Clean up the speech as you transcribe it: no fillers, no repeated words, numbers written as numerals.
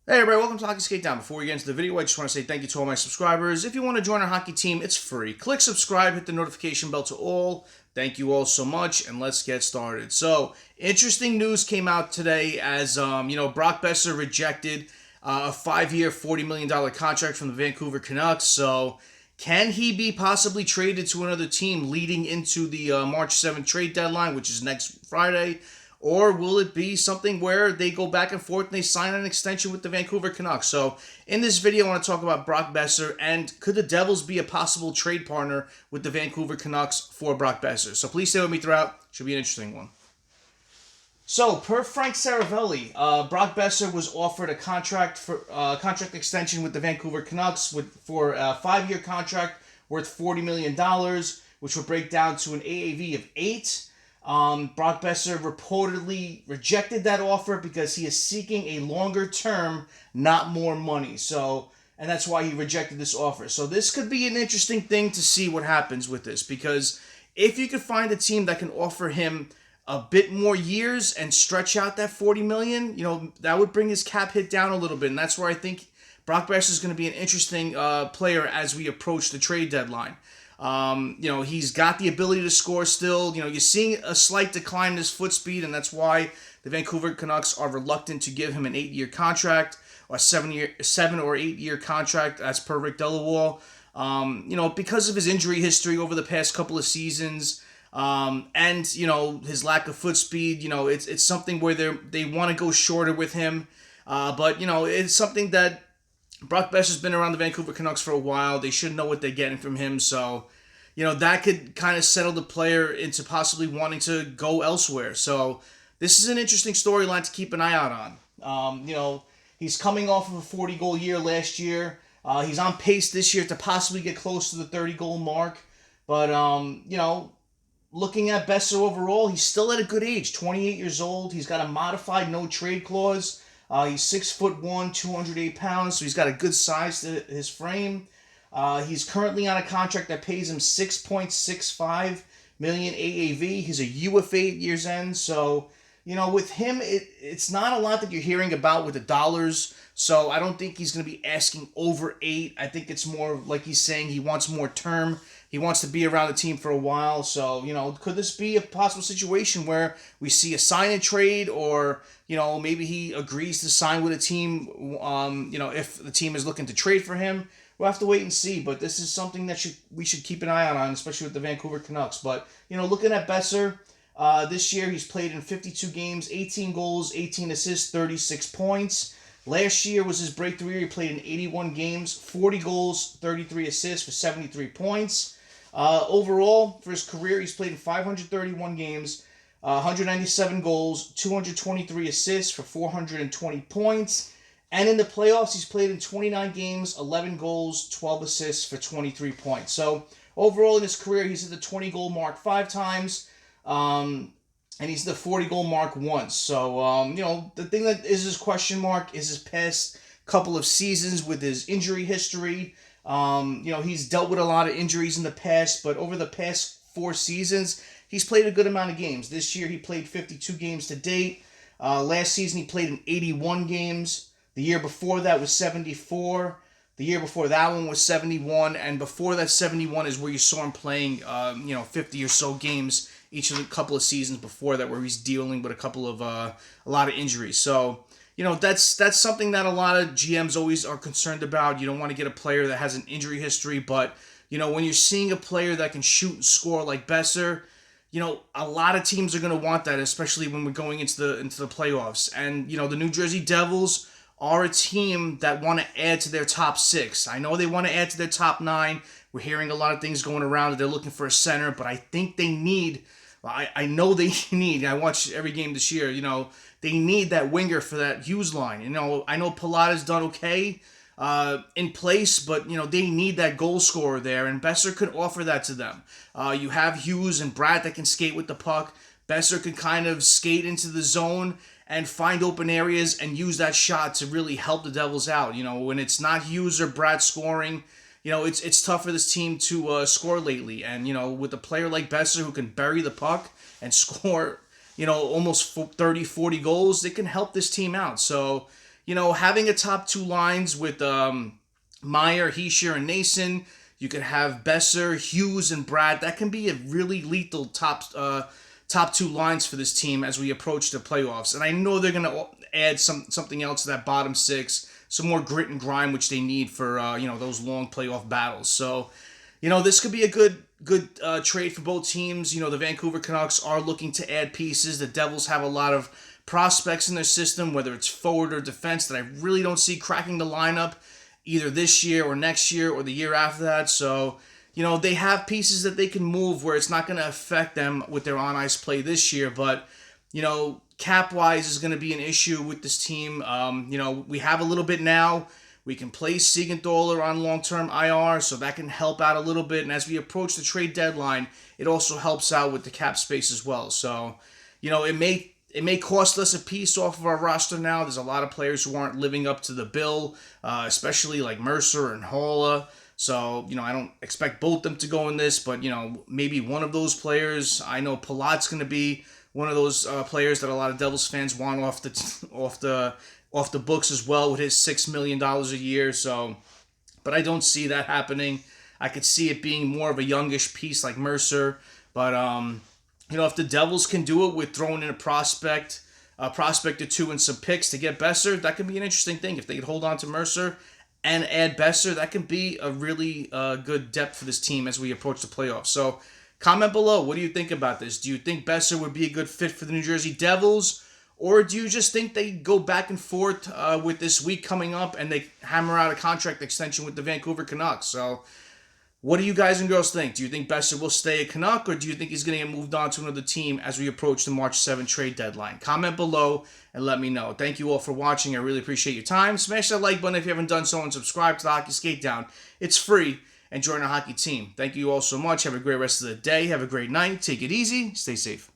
Hey everybody, welcome to Hockey Skate Down. Before we get into the video, I just want to say thank you to all my subscribers. If you want to join our hockey team, it's free. Click subscribe, hit the notification bell to all. Thank you all so much, and let's get started. So, interesting news came out today as, Brock Boeser rejected a 5-year, $40 million contract from the Vancouver Canucks. So, can he be possibly traded to another team leading into the March 7th trade deadline, which is next Friday? Or will it be something where they go back and forth and they sign an extension with the Vancouver Canucks? So in this video, I want to talk about Brock Boeser and could the Devils be a possible trade partner with the Vancouver Canucks for Brock Boeser? So please stay with me throughout. Should be an interesting one. So per Frank Saravelli, Brock Boeser was offered a contract extension with the Vancouver Canucks for a 5-year contract worth $40 million, which would break down to an AAV of 8. Brock Boeser reportedly rejected that offer because he is seeking a longer term, not more money. And that's why he rejected this offer. So this could be an interesting thing to see what happens with this, because if you could find a team that can offer him a bit more years and stretch out that $40 million, that would bring his cap hit down a little bit. And that's where I think Brock Boeser is going to be an interesting player as we approach the trade deadline. He's got the ability to score still. You're seeing a slight decline in his foot speed, and that's why the Vancouver Canucks are reluctant to give him an 8-year contract or a 7 or 8-year contract, as per Rick Delaware. Because of his injury history over the past couple of seasons, and his lack of foot speed. It's something where they want to go shorter with him, but it's something that Brock Boeser's been around the Vancouver Canucks for a while. They should know what they're getting from him. So, that could kind of settle the player into possibly wanting to go elsewhere. So, this is an interesting storyline to keep an eye out on. He's coming off of a 40-goal year last year. He's on pace this year to possibly get close to the 30-goal mark. But, looking at Boeser overall, he's still at a good age, 28 years old. He's got a modified no-trade clause. He's 6'1", 208 pounds, so he's got a good size to his frame. He's currently on a contract that pays him $6.65 million AAV. He's a UFA at year's end, so with him, it's not a lot that you're hearing about with the dollars. So I don't think he's going to be asking over 8. I think it's more like he's saying he wants more term. He wants to be around the team for a while. So, could this be a possible situation where we see a sign and trade, or, maybe he agrees to sign with a team, if the team is looking to trade for him? We'll have to wait and see. But this is something that we should keep an eye out on, especially with the Vancouver Canucks. But, looking at Boeser, this year he's played in 52 games, 18 goals, 18 assists, 36 points. Last year was his breakthrough year. He played in 81 games, 40 goals, 33 assists for 73 points. Overall, for his career, he's played in 531 games, 197 goals, 223 assists for 420 points. And in the playoffs, he's played in 29 games, 11 goals, 12 assists for 23 points. So overall in his career, he's at the 20-goal mark 5 times, and he's the 40-goal mark once. So, the thing that is his question mark is his past couple of seasons with his injury history. He's dealt with a lot of injuries in the past, but over the past 4 seasons, he's played a good amount of games. This year, he played 52 games to date. Last season, he played in 81 games. The year before that was 74. The year before that one was 71. And before that 71 is where you saw him playing, 50 or so games each of the couple of seasons before that, where he's dealing with a lot of injuries. So, that's something that a lot of GMs always are concerned about. You don't want to get a player that has an injury history, but, when you're seeing a player that can shoot and score like Boeser, a lot of teams are going to want that, especially when we're going into the playoffs. And, the New Jersey Devils are a team that want to add to their top 6. I know they want to add to their top 9. We're hearing a lot of things going around that they're looking for a center, but I think they need... I know they need, I watched every game this year, they need that winger for that Hughes line. I know Palata's done okay in place, but, they need that goal scorer there, and Boeser could offer that to them. You have Hughes and Bratt that can skate with the puck. Boeser could kind of skate into the zone and find open areas and use that shot to really help the Devils out. When it's not Hughes or Bratt scoring, it's tough for this team to score lately. And, with a player like Boeser who can bury the puck and score, almost 30, 40 goals, it can help this team out. So, having a top two lines with Meyer, Hischier, and Nason. You could have Boeser, Hughes, and Bratt. That can be a really lethal top two lines for this team as we approach the playoffs. And I know they're going to add something else to that bottom six, some more grit and grime, which they need for those long playoff battles. So, this could be a good trade for both teams. The Vancouver Canucks are looking to add pieces. The Devils have a lot of prospects in their system, whether it's forward or defense, that I really don't see cracking the lineup either this year or next year or the year after that. So, they have pieces that they can move where it's not going to affect them with their on-ice play this year. But, cap-wise is going to be an issue with this team. We have a little bit now. We can place Siegenthaler on long-term IR, so that can help out a little bit. And as we approach the trade deadline, it also helps out with the cap space as well. So, it may cost us a piece off of our roster now. There's a lot of players who aren't living up to the bill, especially like Mercer and Haula. So, I don't expect both them to go in this, but, maybe one of those players. I know Palat's going to be one of those players that a lot of Devils fans want off the books as well with his $6 million a year. So, but I don't see that happening. I could see it being more of a youngish piece like Mercer. But, if the Devils can do it with throwing in a prospect or two, and some picks to get Boeser, that could be an interesting thing. If they could hold on to Mercer and add Boeser, that can be a really good depth for this team as we approach the playoffs. So comment below. What do you think about this? Do you think Boeser would be a good fit for the New Jersey Devils? Or do you just think they go back and forth with this week coming up and they hammer out a contract extension with the Vancouver Canucks? So what do you guys and girls think? Do you think Boeser will stay a Canuck, or do you think he's going to get moved on to another team as we approach the March 7th trade deadline? Comment below and let me know. Thank you all for watching. I really appreciate your time. Smash that like button if you haven't done so, and subscribe to the Hockey Skate Down. It's free, and join our hockey team. Thank you all so much. Have a great rest of the day. Have a great night. Take it easy. Stay safe.